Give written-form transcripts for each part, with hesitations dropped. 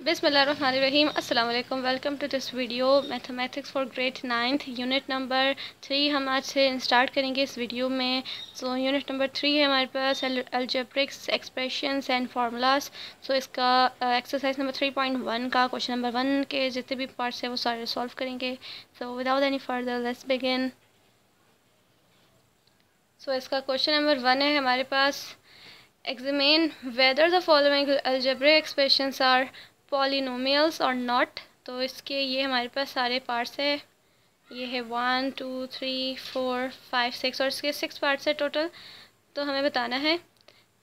बिस्मिल्लाहिर्रहमानिर्रहीम अस्सलाम वालेकुम। Welcome to this video mathematics for grade 9th unit number 3 हम आज से स्टार्ट करेंगे इस वीडियो में। यूनिट नंबर 3 है हमारे पास अलजेब्रिक्स एक्सप्रेशंस एंड फार्मूलाज। इसका एक्सरसाइज नंबर 3.1 का क्वेश्चन नंबर 1 के जितने भी पार्ट्स हैं वो सारे सॉल्व करेंगे। Without any further let's begin. इसका क्वेश्चन नंबर 1 है हमारे पास, examine whether the following algebraic expressions are polynomials or not। तो इसके ये हमारे पास सारे पार्ट्स है, ये है 1 2 3 4 5 6 और इसके 6 पार्ट्स है टोटल। तो हमें बताना है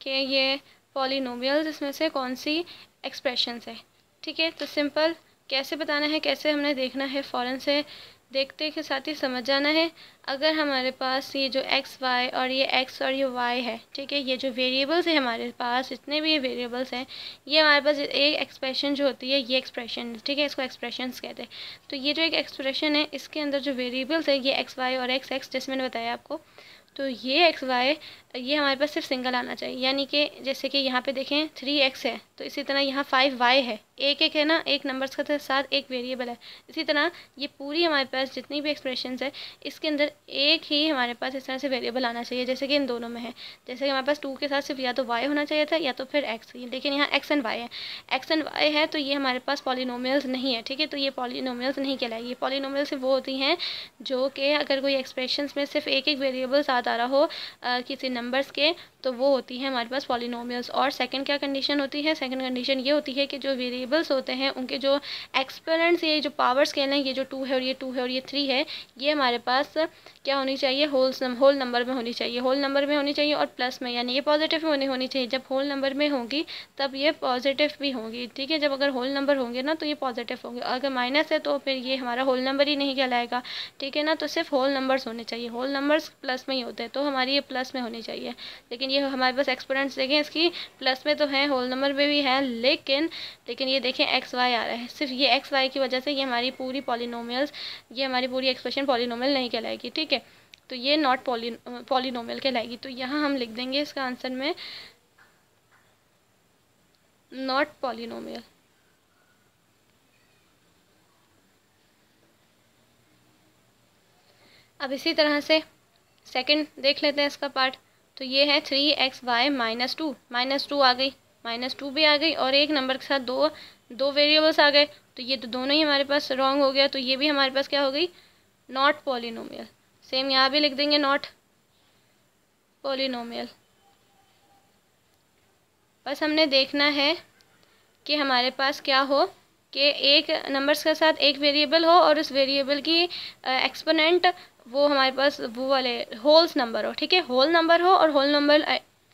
कि ये पॉलिनोमियल्स इसमें से कौन सी एक्सप्रेशंस है। ठीक है, तो सिंपल कैसे बताना है, कैसे हमने देखना है, फ़ौरन से देखते के साथ ही समझ जाना है। अगर हमारे पास ये जो एक्स वाई और ये एक्स और ये वाई है, ठीक है, ये जो वेरिएबल्स है हमारे पास, जितने भी ये वेरिएबल्स हैं, ये हमारे पास एक एक्सप्रेशन जो होती है ये एक्सप्रेशन, ठीक है, इसको एक्सप्रेशंस कहते हैं। तो ये जो एक एक्सप्रेशन है इसके अंदर जो वेरिएबल्स है ये एक्स वाई और एक्स एक्स, जैसे मैंने बताया आपको, तो ये एक्स वाई ये हमारे पास सिर्फ सिंगल आना चाहिए। यानी कि जैसे कि यहाँ पे देखें 3x है, तो इसी तरह यहाँ 5y है, एक एक है ना, एक नंबर्स के साथ एक वेरिएबल है। इसी तरह ये पूरी हमारे पास जितनी भी एक्सप्रेशंस है इसके अंदर एक ही हमारे पास इस तरह से वेरिएबल आना चाहिए, जैसे कि इन दोनों में है। जैसे कि हमारे पास 2 के साथ सिर्फ या तो y होना चाहिए था या तो फिर x। लेकिन यहाँ x एंड y है, x एंड y है, तो ये हमारे पास पॉलिनोमियल्स नहीं है। ठीक है, तो ये पॉलिनोमियल्स नहीं कहलाएगी। पॉलिनोमियल्स सिर्फ वो होती हैं जो कि अगर कोई एक्सप्रेशंस में सिर्फ एक एक वेरिएबल साथ आ रहा हो किसी नंबर्स के, तो वो होती है हमारे पास पॉलिनोमियल्स। और सेकंड क्या कंडीशन होती है, सेकंड कंडीशन ये होती है कि जो वेरिएबल्स होते हैं उनके जो एक्सपोनेंट्स, ये जो पावर स्केल है, ये जो 2 है और ये 2 है और ये 3 है, ये हमारे पास क्या होनी चाहिए, होल नंबर में होनी चाहिए, होल नंबर में होनी चाहिए और प्लस में, यानी ये पॉजिटिव में होनी चाहिए। जब होल नंबर में होंगी तब ये पॉजिटिव भी होंगी। ठीक है, जब अगर होल नंबर होंगे ना तो ये पॉजिटिव होंगे, अगर माइनस है तो फिर ये हमारा होल नंबर ही नहीं कहलाएगा। ठीक है ना, तो सिर्फ होल नंबर्स होने चाहिए, होल नंबर्स प्लस में ही होते हैं, तो हमारी ये प्लस में होनी चाहिए। लेकिन ये हमारे पास एक्सपोनेंट्स देखें इसकी प्लस में तो है, होल नंबर में भी है, लेकिन ये देखें एक्स वाई आ रहा है, सिर्फ ये एक्स वाई की वजह से ये हमारी पूरी पॉलिनोमियल्स, ये हमारी पूरी एक्सप्रेशन पॉलिनोमियल नहीं कहलाएगी। ठीक है, तो ये नॉट पॉलिनोमियल कहलाएगी। तो यहाँ हम लिख देंगे इसका आंसर में नॉट पॉलिनोमियल। अब इसी तरह से सेकंड देख लेते हैं इसका पार्ट। तो ये है 3xy -2 आ गई, -2 भी आ गई और एक नंबर के साथ दो वेरिएबल्स आ गए, तो ये तो दोनों ही हमारे पास रॉन्ग हो गया, तो ये भी हमारे पास क्या हो गई, नॉट पॉलिनोमियल। सेम यहाँ भी लिख देंगे नॉट पॉलिनोमियल। बस हमने देखना है कि हमारे पास क्या हो कि एक नंबर्स के साथ एक वेरिएबल हो और उस वेरिएबल की एक्सपोनेंट वो हमारे पास वो वाले होल्स नंबर हो। ठीक है, होल नंबर हो और होल नंबर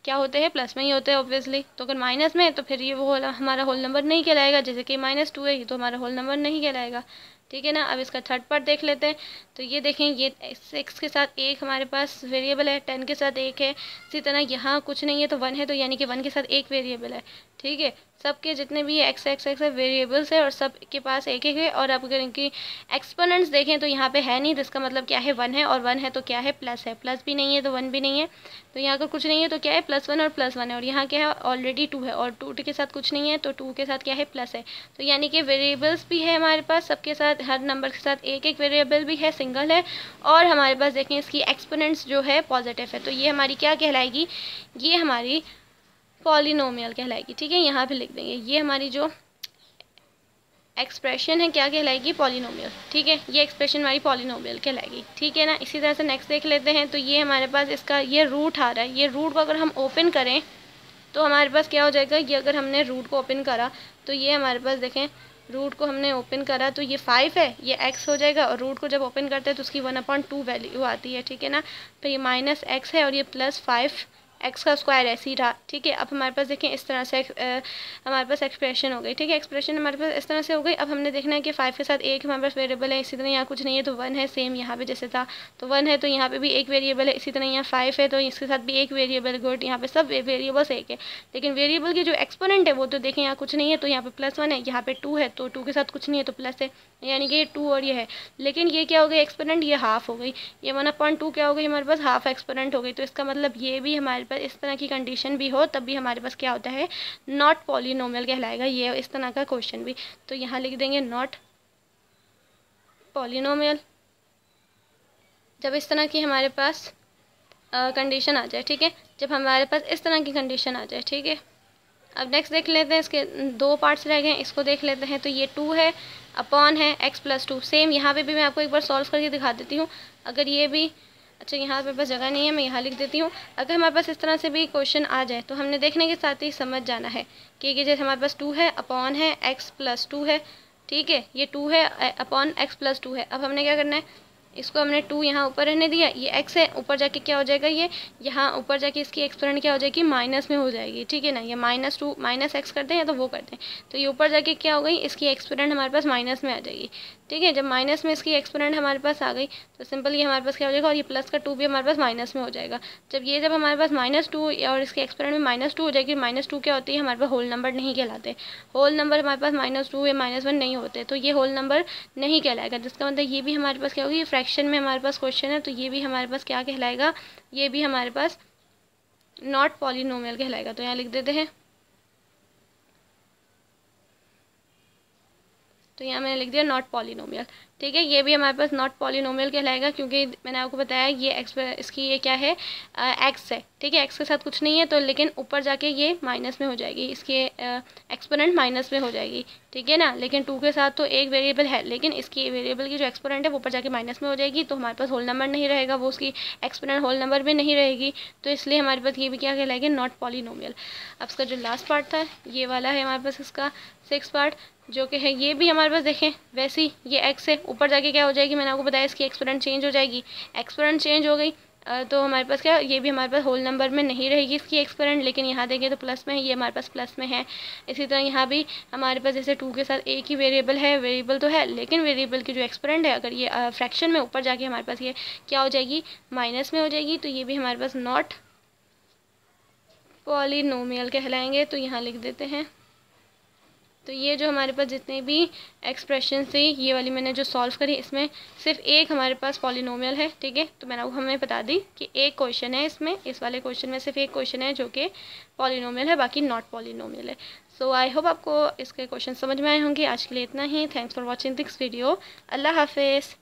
क्या होते हैं, प्लस में ही होते हैं ऑब्वियसली। तो अगर माइनस में है तो फिर ये वो हमारा होल नंबर नहीं कहलाएगा, जैसे कि -2 है, ये तो हमारा होल नंबर नहीं कहलाएगा। ठीक है ना, अब इसका थर्ड पार्ट देख लेते हैं। तो ये देखें, ये 6 के साथ एक हमारे पास वेरिएबल है, 10 के साथ एक है, इसी तरह यहाँ कुछ नहीं है तो 1 है, तो यानी कि 1 के साथ एक वेरिएबल है। ठीक है, सबके जितने भी एक्स वेरिएबल्स है और सब के पास एक एक है। और अब अगर इनकी एक्सपोनेंट्स देखें तो यहाँ पे है नहीं, तो इसका मतलब क्या है, 1 है, और 1 है तो क्या है, प्लस है, प्लस भी नहीं है तो 1 भी नहीं है। तो यहाँ अगर कुछ नहीं है तो क्या है, +1 और +1 है, और यहाँ क्या है, ऑलरेडी 2 है और 2 के साथ कुछ नहीं है तो 2 के साथ क्या है, प्लस है। तो यानी कि वेरिएबल्स भी है हमारे पास, सबके साथ हर नंबर के साथ एक एक वेरिएबल भी है, सिंगल है, और हमारे पास देखें इसकी एक्सपोनेंट्स जो है पॉजिटिव है। तो ये हमारी क्या कहलाएगी, ये हमारी पॉलिनोमियल कहलाएगी। ठीक है, यहाँ पे लिख देंगे ये हमारी जो एक्सप्रेशन है क्या कहलाएगी, पॉलिनोमियल। ठीक है, ये एक्सप्रेशन हमारी पॉलिनोमियल कहलाएगी। ठीक है ना, इसी तरह से नेक्स्ट देख लेते हैं। तो ये हमारे पास इसका ये रूट आ रहा है, ये रूट को अगर हम ओपन करें तो हमारे पास क्या हो जाएगा, ये अगर हमने रूट को ओपन करा तो ये हमारे पास देखें, रूट को हमने ओपन करा तो ये 5 है, ये x हो जाएगा, और रूट को जब ओपन करते हैं तो उसकी 1/2 वैल्यू आती है। ठीक है ना, तो ये -x है और ये +5 x का स्क्वायर ऐसे ही रहा। ठीक है, अब हमारे पास देखें इस तरह से हमारे पास एक्सप्रेशन हो गई। ठीक है, एक्सप्रेशन हमारे पास इस तरह से हो गई। अब हमने देखना है कि 5 के साथ एक हमारे पास वेरिएबल है, इसी तरह यहाँ कुछ नहीं है तो 1 है, सेम यहाँ पे जैसे था, तो 1 है तो यहाँ पे भी एक वेरिएबल है, इसी तरह यहाँ 5 है तो इसके साथ भी एक वेरिएबल, गुड, यहाँ पे सब वेरिएबल्स एक है। लेकिन वेरिएबल की जो एक्सपोनेंट है वो तो देखें यहाँ कुछ नहीं है, तो यहाँ पे +1 है, यहाँ पे 2 है तो 2 के साथ कुछ नहीं है तो प्लस है, यानी कि ये 2 और ये है। लेकिन ये क्या हो गई, एक्सपोनेंट ये हाफ हो गई, ये 1/2 क्या हो गई, हमारे पास हाफ एक्सपोनेंट हो गई। तो इसका मतलब ये भी हमारे पास पास इस तरह की कंडीशन भी हो तब भी हमारे पास क्या होता है, नॉट पॉलिनोमियल कहलाएगा ये इस तरह का क्वेश्चन भी। तो यहाँ लिख देंगे नॉट पॉलिनोमियल जब इस तरह की हमारे पास कंडीशन आ जाए, ठीक है, जब हमारे पास इस तरह की कंडीशन आ जाए, ठीक है। अब नेक्स्ट देख लेते हैं, इसके 2 पार्ट्स रह गए हैं, इसको देख लेते हैं। तो ये 2 है अपॉन है x+2, सेम यहाँ पे भी मैं आपको एक बार सॉल्व करके दिखा देती हूँ। अगर ये भी, अच्छा यहाँ पे बस जगह नहीं है, मैं यहाँ लिख देती हूँ। अगर हमारे पास इस तरह से भी क्वेश्चन आ जाए तो हमने देखने के साथ ही समझ जाना है कि जैसे हमारे पास 2 है अपॉन है x+2 है, ठीक है, ये 2 है अपॉन x+2 है। अब हमने क्या करना है, इसको हमने 2 यहाँ ऊपर रहने दिया, ये x है, ऊपर जाके क्या हो जाएगा, ये यहाँ ऊपर जाके इसकी एक्सपोनेंट क्या हो जाएगी, माइनस में हो जाएगी, ठीक है ना। ये -2 -x कर दें या तो वो कर दें, तो ये ऊपर जाके क्या हो गई, इसकी एक्सपोनेंट हमारे पास माइनस में आ जाएगी, ठीक है। जब माइनस में इसकी एक्सपोनेंट हमारे पास आ गई तो सिंपल ये हमारे पास क्या हो जाएगा, और ये प्लस का 2 भी हमारे पास माइनस में हो जाएगा। जब हमारे पास -2 और इसकी एक्सपोनेंट में -2 हो जाएगी, -2 क्या होती है हमारे पास, होल नंबर नहीं कहलाते। होल नंबर हमारे पास -2 या -1 नहीं होते, तो ये होल नंबर नहीं कहलाएगा, जिसका मतलब ये भी हमारे पास क्या होगी, ये फ्रैक्शन में हमारे पास क्वेश्चन है, तो ये भी हमारे पास क्या कहलाएगा, ये भी हमारे पास नॉट पॉलिनोमियल कहलाएगा। तो यहाँ लिख देते हैं, तो यहाँ मैंने लिख दिया नॉट पॉलिनोमियल, ठीक है। ये भी हमारे पास नॉट पॉलिनोमियल कहलाएगा क्योंकि मैंने आपको बताया ये एक्स, इसकी ये क्या है, एक्स है, ठीक है, एक्स के साथ कुछ नहीं है, तो लेकिन ऊपर जाके ये माइनस में हो जाएगी, इसकी एक्सपोनेंट माइनस में हो जाएगी, ठीक है ना। लेकिन 2 के साथ तो एक वेरिएबल है, लेकिन इसकी वेरिएबल की जो एक्सपोनेंट है वो ऊपर जाके माइनस में हो जाएगी, तो हमारे पास होल नंबर नहीं रहेगा, वो उसकी एक्सपोनेंट होल नंबर भी नहीं रहेगी, तो इसलिए हमारे पास ये भी क्या कहलाएगी, नॉट पॉलिनोमियल। अब इसका जो लास्ट पार्ट था ये वाला है हमारे पास, इसका 6 पार्ट जो कि है, ये भी हमारे पास देखें वैसे ही ये x है, ऊपर जाके क्या हो जाएगी, मैंने आपको बताया इसकी एक्सपोनेंट चेंज हो जाएगी, एक्सपोनेंट चेंज हो गई तो हमारे पास क्या, ये भी हमारे पास होल नंबर में नहीं रहेगी इसकी एक्सपोनेंट, लेकिन यहाँ देखें तो प्लस में है, ये हमारे पास प्लस में है। इसी तरह यहाँ भी हमारे पास जैसे 2 के साथ एक ही वेरिएबल है, वेरिएबल तो है लेकिन वेरिएबल की जो एक्सपोनेंट है अगर ये फ्रैक्शन में ऊपर जाके हमारे पास ये क्या हो जाएगी, माइनस में हो जाएगी, तो ये भी हमारे पास नॉट पॉलिनोमियल कहलाएंगे। तो यहाँ लिख देते हैं, तो ये जो हमारे पास जितने भी एक्सप्रेशन थे ये वाली मैंने जो सॉल्व करी, इसमें सिर्फ एक हमारे पास पॉलिनोमियल है, ठीक है। तो मैंने हमें बता दी कि एक क्वेश्चन है इसमें, इस वाले क्वेश्चन में सिर्फ एक क्वेश्चन है जो कि पॉलिनोमियल है, बाकी नॉट पॉलिनोमियल है। सो आई होप आपको इसके क्वेश्चन समझ में आए होंगे। आज के लिए इतना ही। Thanks for watching this video. अल्लाह हाफिज़।